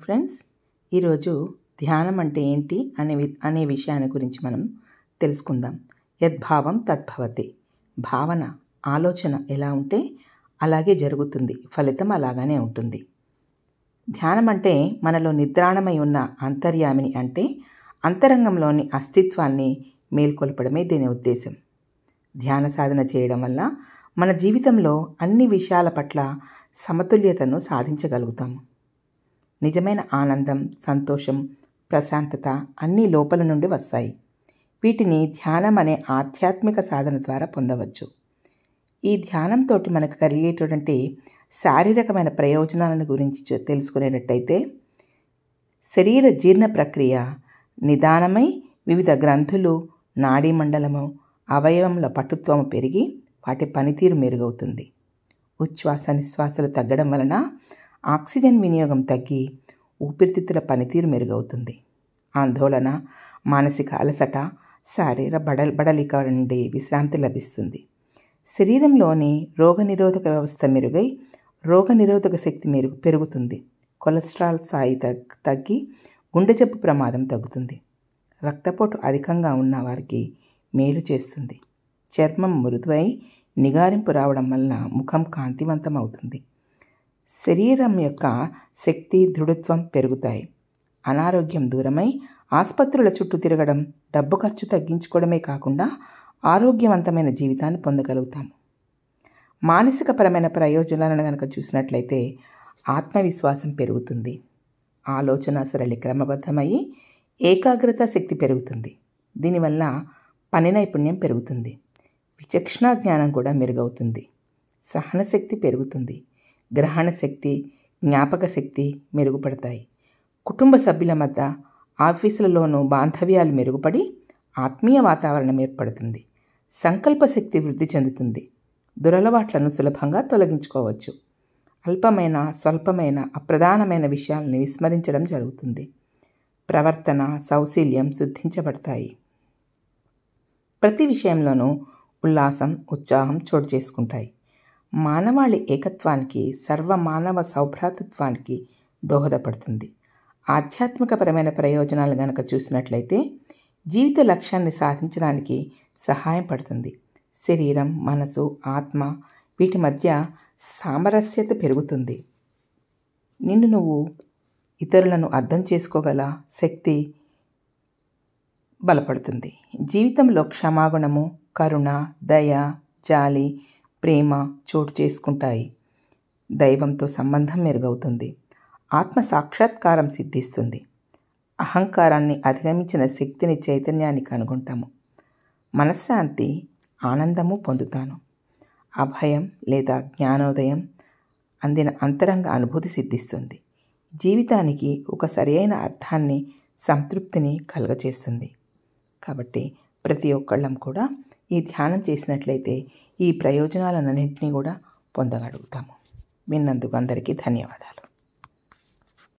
Friends, ఈరోజు ధ్యానం అంటే ఏంటి అనే విషయాన్ని గురించి మనం తెలుసుకుందాం. యద్భావం తద్భవతి. భావన, ఆలోచన ఎలా ఉంటే అలాగే జరుగుతుంది, ఫలితం అలాగానే ఉంటుంది. ధ్యానం అంటే మనలో నిద్రాణమై ఉన్న అంతర్యామిని, అంటే అంతరంగంలోని అస్తిత్వాన్ని మేల్కొల్పడమే దీని ఉద్దేశం. ధ్యాన సాధన చేయడం వల్ల మన జీవితంలో అన్ని విషయాల పట్ల సమతుల్యతను సాధించగలుగుతాము. నిజమైన ఆనందం, సంతోషం, ప్రశాంతత అన్నీ లోపల నుండి వస్తాయి. వీటిని ధ్యానం అనే ఆధ్యాత్మిక సాధన ద్వారా పొందవచ్చు. ఈ ధ్యానంతో మనకు కలిగేటువంటి శారీరకమైన ప్రయోజనాలను గురించి తెలుసుకునేటట్టయితే, శరీర జీర్ణ ప్రక్రియ నిదానమై వివిధ గ్రంథులు, నాడీ మండలము, అవయవముల పటుత్వము పెరిగి వాటి పనితీరు మెరుగవుతుంది. ఉచ్ఛ్వాస నిశ్వాసలు తగ్గడం వలన ఆక్సిజన్ వినియోగం తగ్గి ఊపిరితిత్తుల పనితీరు మెరుగవుతుంది. ఆందోళన, మానసిక అలసట, శారీర బడలిక నుండి విశ్రాంతి లభిస్తుంది. శరీరంలోని రోగనిరోధక వ్యవస్థ మెరుగై రోగనిరోధక శక్తి పెరుగుతుంది. కొలెస్ట్రాల్ స్థాయి తగ్గి గుండె జబ్బు ప్రమాదం తగ్గుతుంది. రక్తపోటు అధికంగా ఉన్న వారికి మేలు చేస్తుంది. చర్మం మృదువై నిగారింపు రావడం వలన ముఖం కాంతివంతం అవుతుంది. శరీరం యొక్క శక్తి, దృఢత్వం పెరుగుతాయి. అనారోగ్యం దూరమై ఆసుపత్రుల చుట్టూ తిరగడం, డబ్బు ఖర్చు తగ్గించుకోవడమే కాకుండా ఆరోగ్యవంతమైన జీవితాన్ని పొందగలుగుతాము. మానసికపరమైన ప్రయోజనాలను కనుక చూసినట్లయితే ఆత్మవిశ్వాసం పెరుగుతుంది. ఆలోచన సరళి క్రమబద్ధమయ్యి ఏకాగ్రత శక్తి పెరుగుతుంది. దీనివల్ల పని నైపుణ్యం పెరుగుతుంది. విచక్షణ జ్ఞానం కూడా మెరుగవుతుంది. సహనశక్తి పెరుగుతుంది. గ్రహణ శక్తి, జ్ఞాపక శక్తి మెరుగుపడతాయి. కుటుంబ సభ్యుల మధ్య, ఆఫీసులలోనూ బాంధవ్యాలు మెరుగుపడి ఆత్మీయ వాతావరణం ఏర్పడుతుంది. సంకల్ప శక్తి వృద్ధి చెందుతుంది. దురలవాట్లను సులభంగా తొలగించుకోవచ్చు. అల్పమైన, స్వల్పమైన, అప్రధానమైన విషయాలను విస్మరించడం జరుగుతుంది. ప్రవర్తన, సౌశీల్యం శుద్ధించబడతాయి. ప్రతి విషయంలోనూ ఉల్లాసం, ఉత్సాహం చోటు చేసుకుంటాయి. మానవాళి ఏకత్వానికి, సర్వమానవ సౌభ్రాతృత్వానికి దోహదపడుతుంది. ఆధ్యాత్మికపరమైన ప్రయోజనాలు గనక చూసినట్లయితే జీవిత లక్ష్యాన్ని సాధించడానికి సహాయపడుతుంది. శరీరం, మనసు, ఆత్మ వీటి మధ్య సామరస్యత పెరుగుతుంది. నువ్వు ఇతరులను అర్థం చేసుకోగల శక్తి బలపడుతుంది. జీవితంలో క్షమాగుణము, కరుణ, దయ, జాలి, ప్రేమ చోటు చేసుకుంటాయి. దైవంతో సంబంధం మెరుగవుతుంది. ఆత్మ సాక్షాత్కారం సిద్ధిస్తుంది. అహంకారాన్ని అధిగమించిన శక్తిని, చైతన్యాన్ని కనుగొంటాము. మనశ్శాంతి, ఆనందము పొందుతాను. అభయం లేదా జ్ఞానోదయం అందిన అంతరంగ అనుభూతి సిద్ధిస్తుంది. జీవితానికి ఒక సరైన అర్థాన్ని, సంతృప్తిని కలుగచేస్తుంది. కాబట్టి ప్రతి ఒక్కళ్ళం కూడా ఈ ధ్యానం చేసినట్లయితే ఈ ప్రయోజనాలన్నింటినీ కూడా పొందగలుగుతాము. విన్నందుకు అందరికీ ధన్యవాదాలు.